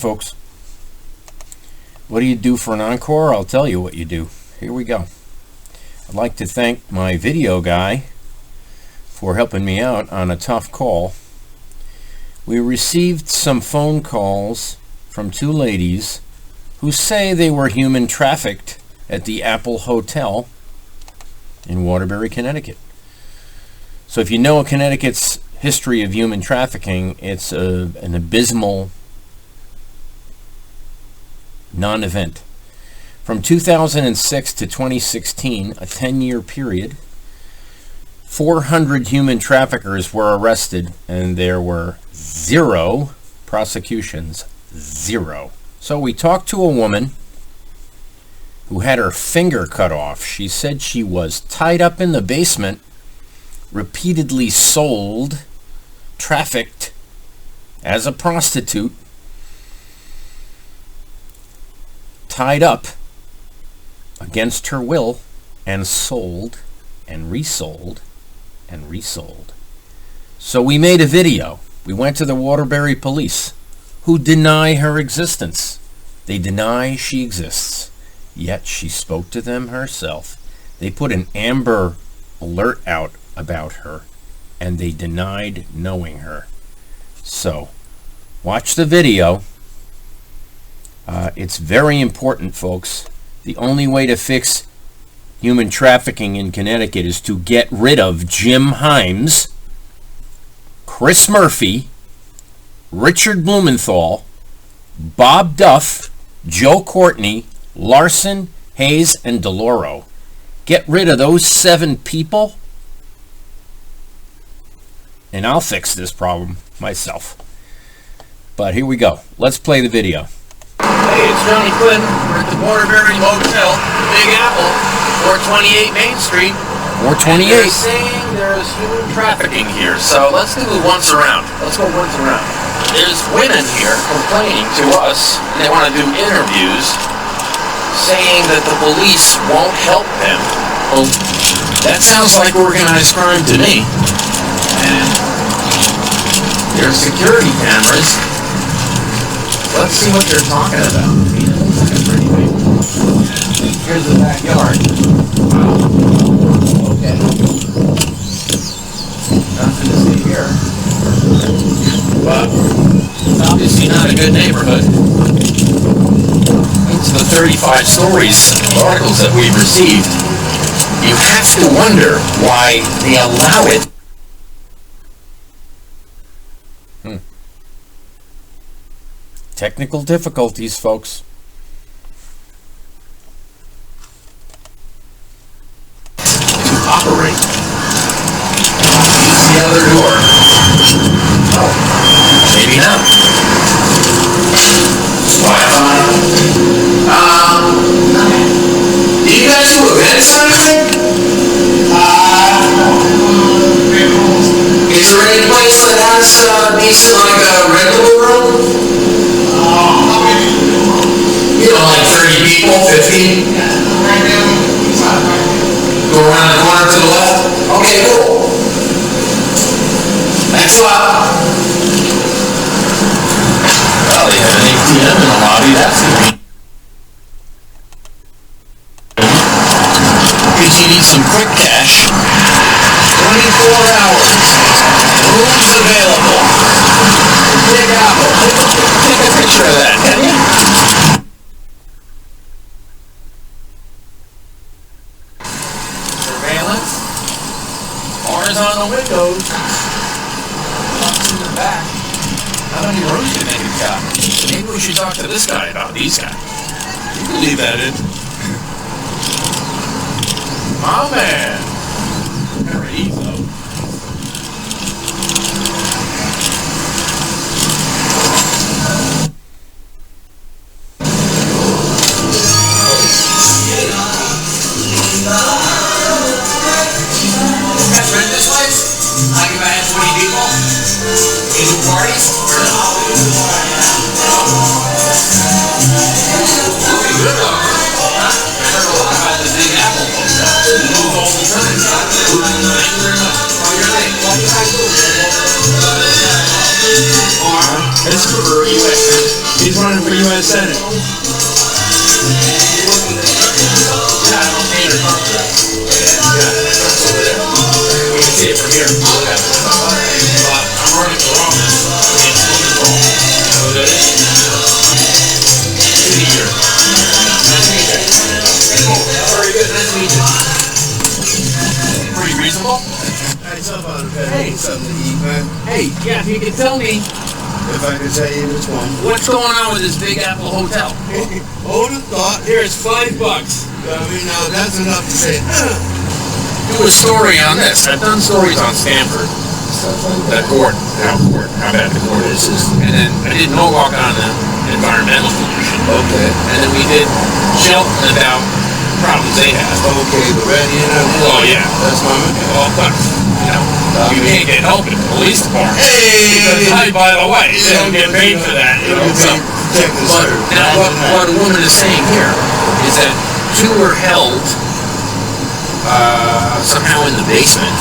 Folks, what do you do for an encore? I'll tell you what you do. Here we go. I'd like to thank my video guy for helping me out on a tough call. We received some phone calls from two ladies who say they were human trafficked at the Apple Hotel in Waterbury, Connecticut. So if you know Connecticut's history of human trafficking, it's an abysmal non-event. From 2006 to 2016, a 10-year period, 400 human traffickers were arrested, and there were 0 prosecutions. 0. So we talked to a woman who had her finger cut off. She said she was tied up in the basement, repeatedly sold, trafficked as a prostitute, tied up against her will, and sold and resold and resold. So we made a video. We went to the Waterbury police, who deny her existence. They deny she exists, yet she spoke to them herself. They put an Amber Alert out about her, and they denied knowing her. So watch the video. It's very important, folks. The only way to fix human trafficking in Connecticut is to get rid of Jim Himes, Chris Murphy, Richard Blumenthal, Bob Duff, Joe Courtney, Larson, Hayes, and DeLauro. Get rid of those 7 people, and I'll fix this problem myself. But here we go. Let's play the video. Hey, it's Johnny Quinn. We're at the Waterbury Motel, Big Apple, 428 Main Street. 428. They're saying there's human trafficking here, so let's do the once around. Let's go once around. There's women here complaining to us, and they want to do interviews, saying that the police won't help them. Well, that sounds like organized crime to me. And there's security cameras. Let's see what they're talking about. Here's the backyard. Okay. Nothing to see here. But it's obviously not a good neighborhood. It's the 35 stories of articles that we've received. You have to wonder why they allow it. Technical difficulties, folks. To operate. Use the other door. Oh, maybe not. Wi-Fi. Do you guys do events or anything? Is there any place that has decent, like a regular room? You know, like 30 people, 50? Go around the corner to the left? Okay, cool. Thanks a lot. Well, they have an ATM in the lobby, that's easy. If you need some quick cash, 24 hours. Rooms available. Big Apple. Take a picture of that, can you? Surveillance. Bars on the windows. Locks in the back. How many rooms do you think it's got? Maybe we should talk to this guy about these guys. You can leave that in. My man. Very easy, though. Like if I had 20 people, 8 parties, pretty good though. Huh? I heard a lot about the Big Apple Hotel. Move all the time. running for U.S. Senate. Yeah, I don't need her Congress. Yeah, that's over there. You can see it from here. Look at it. But I'm running for office against Logan Paul. You know who that is? Good to hear. Nice to meet you. Cool. Very good. Nice to meet you. Pretty reasonable. Hey, something to eat, man. Hey, yeah, if you could tell me If I could tell you which one. what's going on with this Big Apple Hotel. Hold the thought. Here's $5. I mean, now that's enough to say. Do a story on this. I've done stories on Stanford. That court, how bad the court is. And then I did Mohawk on the environmental pollution. Okay. And then we did Shelton about problems they have. Okay, the red unit. Oh yeah, That's my man. well, but you know, you can't get help in the police department. Hey! Because, by the way, they don't get paid for that. You know, so. Check this But out. now, what a woman is saying here is that two were held somehow in the basement.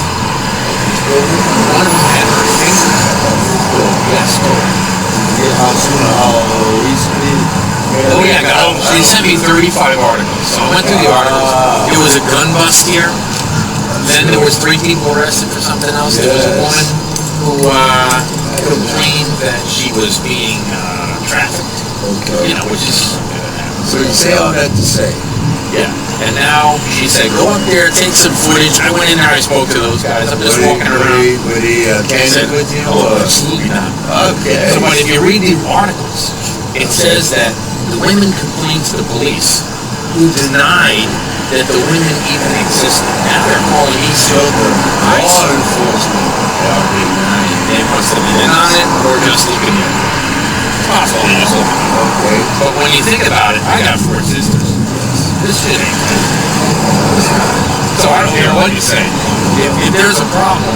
One of them had her finger. Yes. How soon? How recently? Oh yeah, she sent me 35 articles. So I went through the articles. It was a gun bust here. Then there was 3 people arrested for something else. There was a woman who complained that she was being trafficked. Okay. You know, which is So you say all that to say. yeah. And now she said, go up there, take some footage. I went in there, I spoke to those guys. I'm just walking around. Were they candid with you? Oh, absolutely not. Okay. So, but if you read the articles, it says that the women complained to the police, who denied that the women even existed. Now they're calling me sober. Law enforcement. They must have been in on it, or just looking at it. It's possible they just looking at it. Okay. But when you think about it, I got 4 sisters. This shit ain't good. So I don't care what you say. If there's a problem,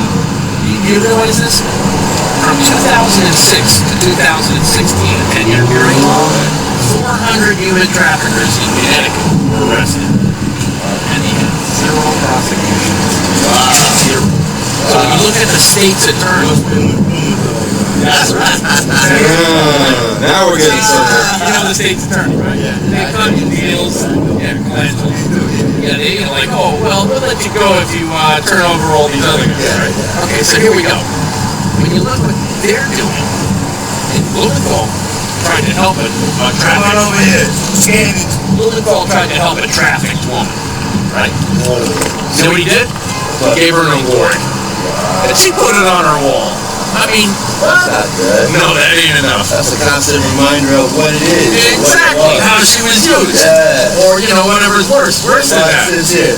you realize this? From 2006 to 2016, a 10-year period, 400 human traffickers in Connecticut were arrested. And he had 0 prosecutions. Wow. 0. So when you look at the state's attorney, that's right. Now we're getting somewhere. You know the state's attorney, right? Yeah. They cut the deals. Yeah, collegially. Yeah, they like, oh, well, we'll let you go if you turn over all these other guys, right? Okay, so here we go. When you look what they're doing, and Blumenthal tried to help a traffic. Come on over here. Scanning. Blumenthal tried to help a trafficked woman, right? You know what he did? He gave her an award. And she put it on her wall. I mean, That's not good. no, that ain't enough. That's a constant reminder of what it is. Exactly, how she was used. Yeah. Or, you know, whatever's worse than that. That's it.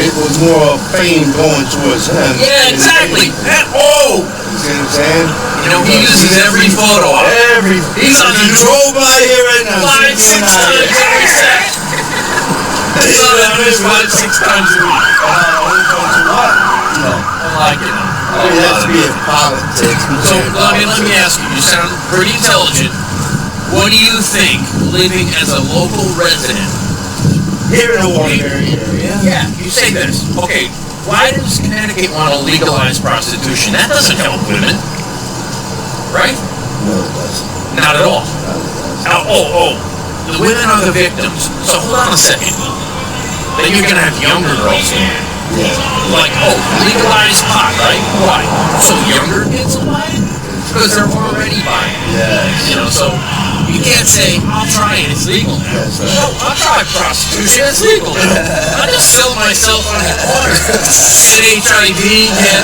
It was more fame going towards him. Yeah, exactly. Oh! You see what I'm saying? You know, he uses every photo op. He's on the drove by here right now. 5, 6 times every set. He's on the news 5, 6 times a week. I like it. It has to be in politics. So, let me ask you, you sound pretty intelligent. What do you think, living as a local resident, Here in the Waterbury area. yeah, you say this. Okay, why does Connecticut want to legalize prostitution? That doesn't help women. Right? No, it doesn't. Not at all. No, it doesn't. Now, the women are the victims. So hold on a second. Then you're going to have younger girls doing it. Yeah. Like, legalize pot, right? Why? So younger kids will buy it? Because they're already buying it. Yes. You know, so you can't say, I'll try it, it's legal now. That's right. No, I'll try prostitution, it's legal now. I just sell myself on the corner. Get HIV, get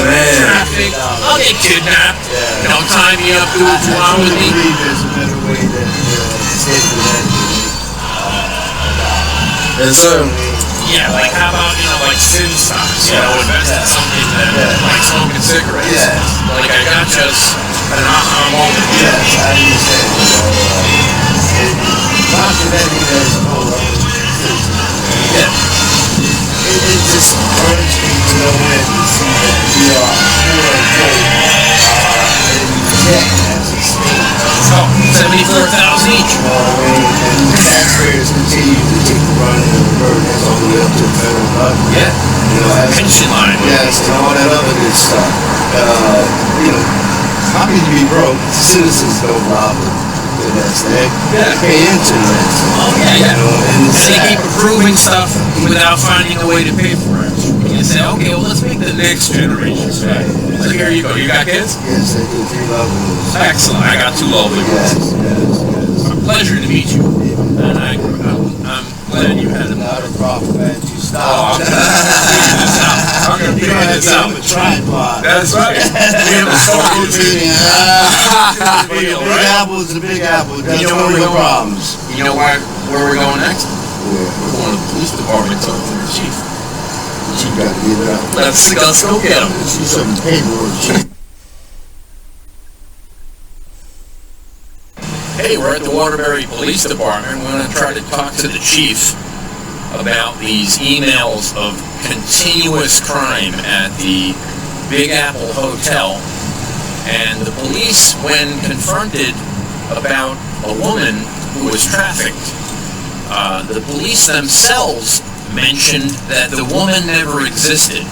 man. traffic, I'll get kidnapped. You know, tie me up, do what you want with I me. believe there's a better way than escaping that. And certainly, Yeah, like how about, you know, like sin stocks, you know, invest in something that, like smoking cigarettes. Yes. Like I got just an aha moment. yes, I understand. Not Connecticut as a whole. Yeah. It just urges me to know when to see that we are quote unquote in debt as a state. So, 74,000 each. And taxpayers continue to take the run and the burden that's all the way up to the federal government. Yeah. You know, as Pension line. yes, and all that other good stuff. You know, how can you be broke? Citizens don't rob the pay into it. Oh, yeah. And And they keep approving stuff without finding a way to pay for it. And you say, okay, well, let's make the next generation. Right. So here you go. You got kids? Yes, I do. 3 lovers. Excellent. I got 2 lovely Yes, ones. yes. A pleasure to meet you. And I'm glad you had a Not a problem, man. You Oh, stop. I'm going to figure this out. A tripod. That's right. We have a story to tell. Big Right? apple's a big apple. That's You know one where of we're the going? problems. You know where we're going next? Yeah. We're going to the police department to talk to the chief. You got to get it up. Let's go get him. See some paperwork. Hey, we're at the Waterbury Police Department. We're going to try to talk to the chief about these emails of continuous crime at the Big Apple Hotel. And the police, when confronted about a woman who was trafficked, the police themselves mentioned that the woman never existed.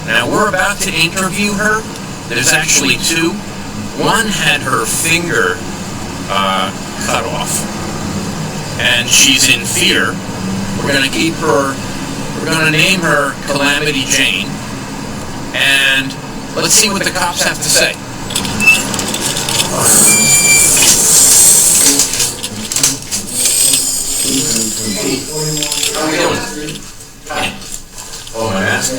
Now, we're about to interview her. There's actually 2. One had her finger cut off, and she's in fear. We're going to name her Calamity Jane, and let's see what the cops have to say. How are you doing? Hi. Oh, my mask?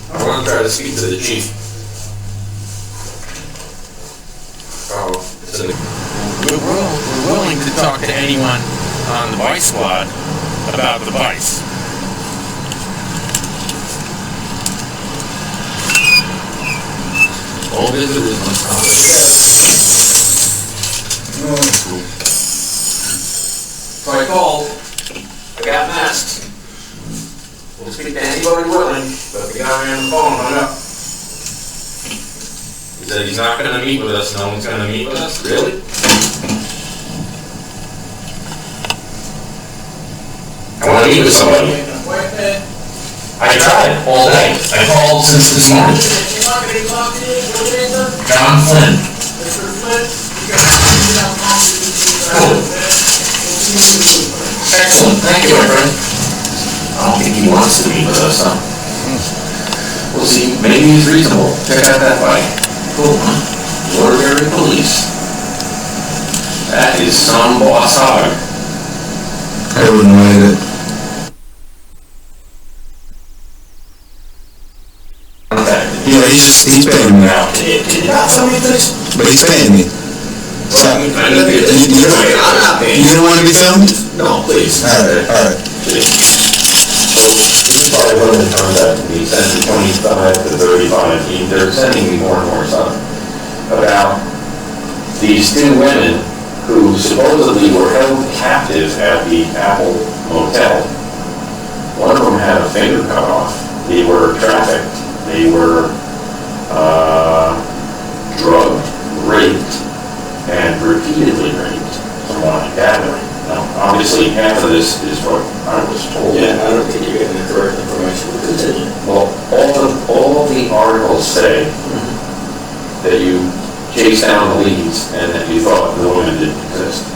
I want to try to speak to the chief. We're willing to talk to anyone on the Vice Squad about the Vice. All visitors must come. So I called. I got masks. We'll speak to anybody willing, but the guy on the phone hung up. He said he's not going to meet with us. No one's going to meet with us. Really? I want to meet with somebody. I tried all day. I called since this morning. John Flynn. Cool. Excellent. Thank you, my friend. I don't think he wants to meet with us, huh? We'll see. Maybe he's reasonable. Check out that bike. Cool. Waterbury Police. That is some boss hog. I wouldn't write it. Yeah, he's paying me. Now, can you not tell me this? But he's paying me. So, I need to get this. I'm not paying you don't want to be filmed? No, please. Alright. He's probably going to contact me, send me 25 to 35. They're sending me more and more stuff about these 2 women who supposedly were held captive at the Apple Motel. One of them had a finger cut off. They were trafficked. They were drugged, raped, and repeatedly raped, from what I'm gathering. Now, obviously, half of this is what I was told. Yeah, I don't think you're getting the correct information. We'll continue. Well, all of the articles say that you chased down the leads and that you thought the woman didn't exist.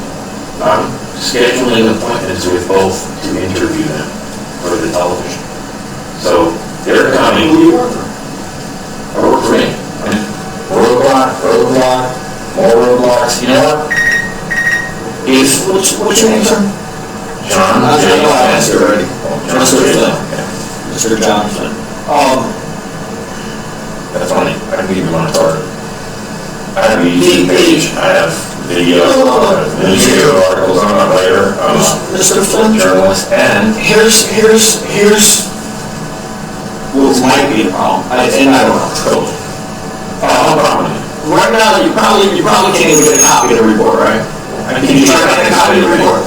I'm scheduling appointments with both to interview them for the television. So they're coming. Who do you work for? I work for me. Roadblock, more roadblocks. You know what? If What's your name, sir? John I J. know I asked you already. John Mr. Flynn. Yeah. Mr. Johnson. That's funny. I can give you my card. I have a YouTube page. I have video, newspaper articles on it later. Mr. Flynn, Journalist, and here's what might be the problem, and I don't know, totally. no problem. Right now, you probably can't even get a copy of the report, right? Can you try to get a copy of the report?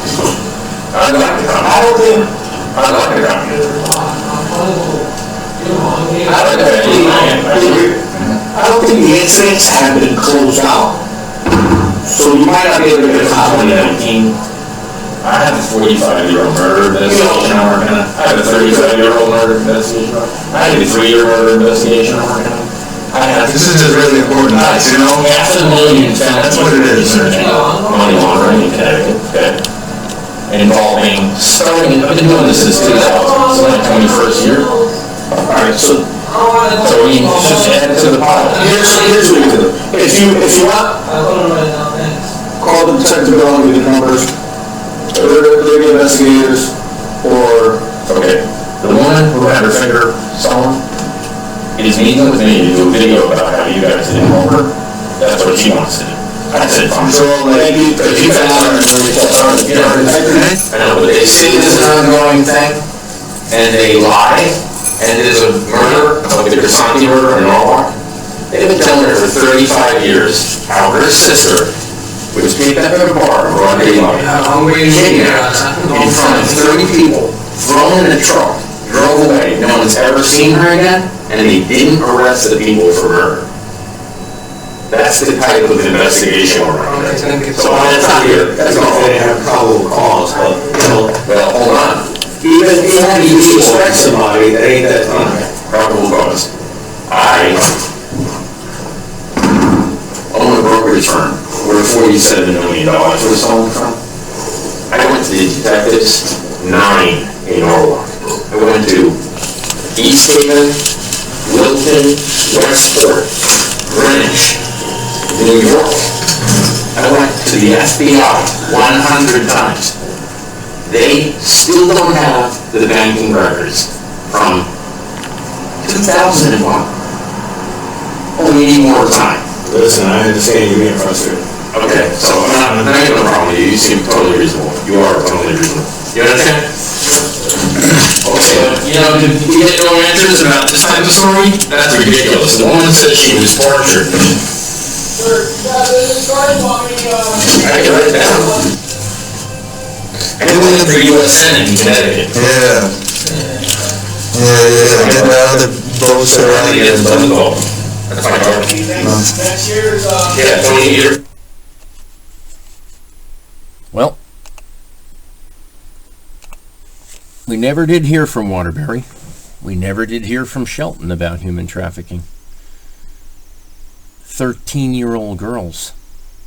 I'd like to come. I don't think, I'd like to come. I don't think the incidents have been closed out, so you might not be able to get a copy of it. I have a 45-year-old murder investigation I'm working on. I have a 35-year-old murder investigation. I have a 3-year murder investigation I'm working on. I have This is just really important to us, you know? $500,000 That's what it is. money laundering in Connecticut, okay? Involving starting, I've been doing this since 2000, it's my 21st year. Alright, so we just add it to the pile. Here's what you do. If you want, call the detective bill and get the numbers. They're the investigators, or... Okay, the woman who had her finger sewn is meeting with me to do a video about how you guys didn't involve her. That's what she wants to do. I said, fine. So, like, Because you guys are you know, I know, but they say this is an ongoing thing, and they lie, and there's a murder, like the Grisanti murder in Norwalk. They've been telling her for 35 years how her sister was picked up at a bar in broad daylight, kidnapped in front of 30 people, thrown in a truck, drove away. No one's ever seen her again, and they didn't arrest the people for murder. That's the type of investigation we're running. So that's not here. That's all. they have probable cause, but, you know, Well, hold on. even if you suspect somebody, that ain't that time. Probable cause. I own a brokerage firm where $47 million was stolen from. I went to the detectives, 9 in Norwalk. I went to East Haven, Wilton, Westport, Greenwich, New York. I went to the FBI 100 times. They still don't have the banking records from 2001. Oh, we need more time. Listen, I understand you being frustrated. Okay, so I'm not having a problem with you. You seem totally reasonable. You are totally reasonable. You understand? Okay, you know, did you get no answers about this type of story? That's ridiculous. The woman said she was tortured. I can write it down. I went for U.S. Senate in Connecticut. Yeah. Get the other votes I around think here. it's done goal. That's my car. Yeah, 28 years. Well, we never did hear from Waterbury. We never did hear from Shelton about human trafficking. 13-year-old girls,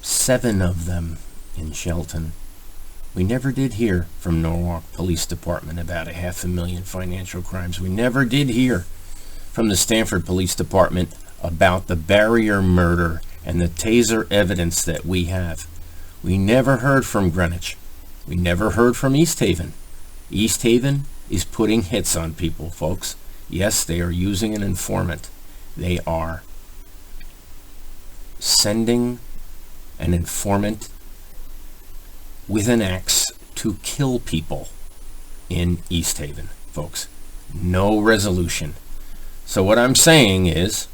7 of them in Shelton. We never did hear from Norwalk Police Department about 500,000 financial crimes. We never did hear from the Stamford Police Department about the barrier murder and the taser evidence that we have. We never heard from Greenwich. We never heard from East Haven. East Haven is putting hits on people, folks. Yes, they are using an informant. They are sending an informant with an axe to kill people in East Haven, folks. No resolution. So what I'm saying is,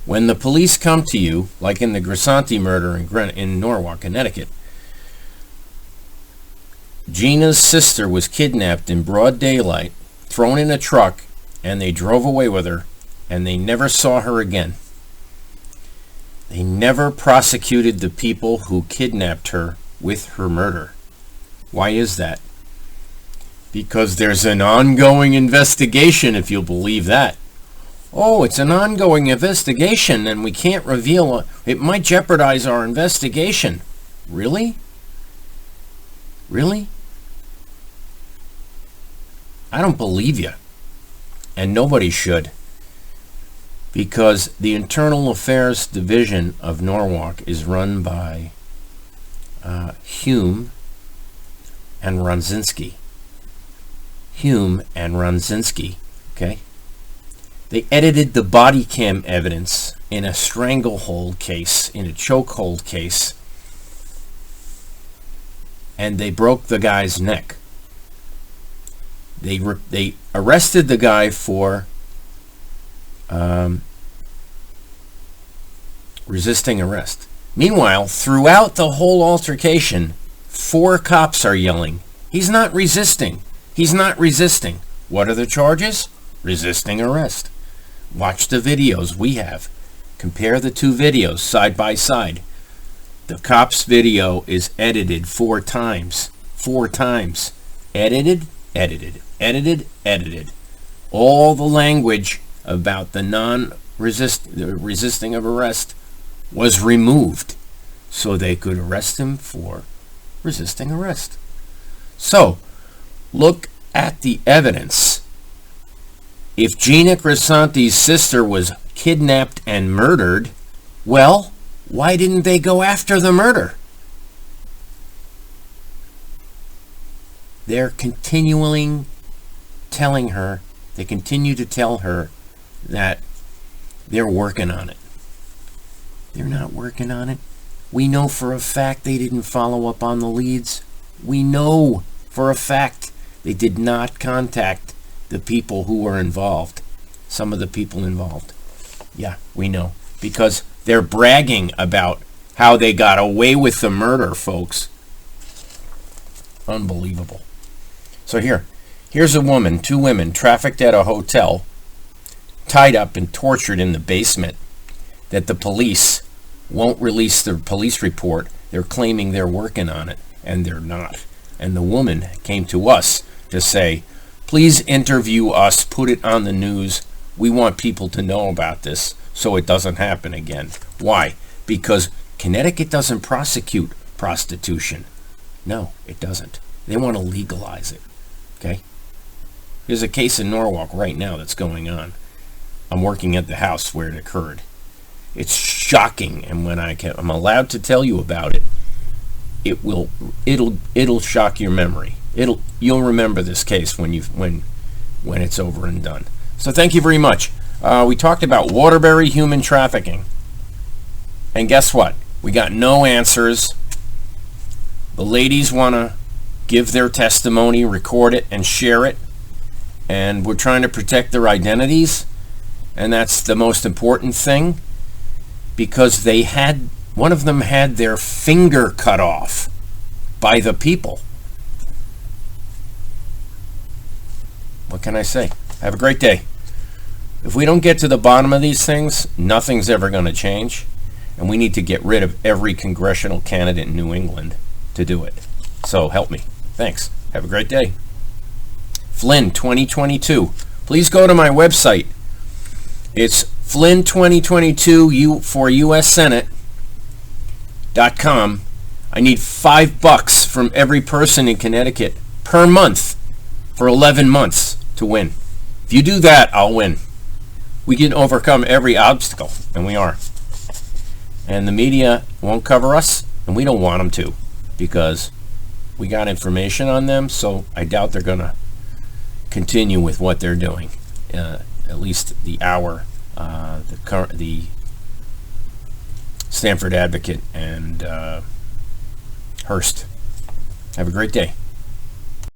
when the police come to you, like in the Grisanti murder in Norwalk, Connecticut, Gina's sister was kidnapped in broad daylight, thrown in a truck, and they drove away with her, and they never saw her again. They never prosecuted the people who kidnapped her with her murder. Why is that? Because there's an ongoing investigation, if you'll believe that. Oh, it's an ongoing investigation, and we can't reveal it. It might jeopardize our investigation. Really? Really? I don't believe you. And nobody should. Because the Internal Affairs Division of Norwalk is run by Hume and Ronzinski. Hume and Ronzinski, okay? They edited the body cam evidence in a stranglehold case, in a chokehold case, and they broke the guy's neck. They arrested the guy for resisting arrest. Meanwhile, throughout the whole altercation, 4 cops are yelling, "He's not resisting. He's not resisting." What are the charges? Resisting arrest. Watch the videos we have. Compare the 2 videos side by side. The cop's video is edited 4 times. 4 times. Edited, edited, edited, edited. All the language about the resisting of arrest was removed so they could arrest him for resisting arrest. So, look at the evidence. If Gina Crisanti's sister was kidnapped and murdered, well, why didn't they go after the murder? They're continually telling her, they continue to tell her that they're working on it. They're not working on it. We know for a fact they didn't follow up on the leads. We know for a fact they did not contact the people who were involved. Some of the people involved. Yeah, we know. Because they're bragging about how they got away with the murder, folks. Unbelievable. So here's a woman, 2 women, trafficked at a hotel, tied up and tortured in the basement, that the police won't release their police report. They're claiming they're working on it, and they're not. And the woman came to us to say, please interview us, put it on the news. We want people to know about this so it doesn't happen again. Why? Because Connecticut doesn't prosecute prostitution. No, it doesn't. They want to legalize it. Okay? There's a case in Norwalk right now that's going on. I'm working at the house where it occurred. It's shocking, and when I'm allowed to tell you about it, it'll shock your memory. You'll remember this case when it's over and done. So thank you very much. We talked about Waterbury human trafficking, and guess what? We got no answers. The ladies want to give their testimony, record it, and share it, and we're trying to protect their identities, and that's the most important thing, because one of them had their finger cut off by the people. What can I say? Have a great day. If we don't get to the bottom of these things, nothing's ever going to change, and we need to get rid of every congressional candidate in New England to do it. So help me. Thanks. Have a great day. Flynn 2022. Please go to my website. It's Flynn 2022 for US Senate.com. I need $5 from every person in Connecticut per month for 11 months to win. If you do that, I'll win. We can overcome every obstacle, and we are. And the media won't cover us, and we don't want them to, because we got information on them, so I doubt they're going to continue with what they're doing. At least the Stanford Advocate and Hearst. Have a great day.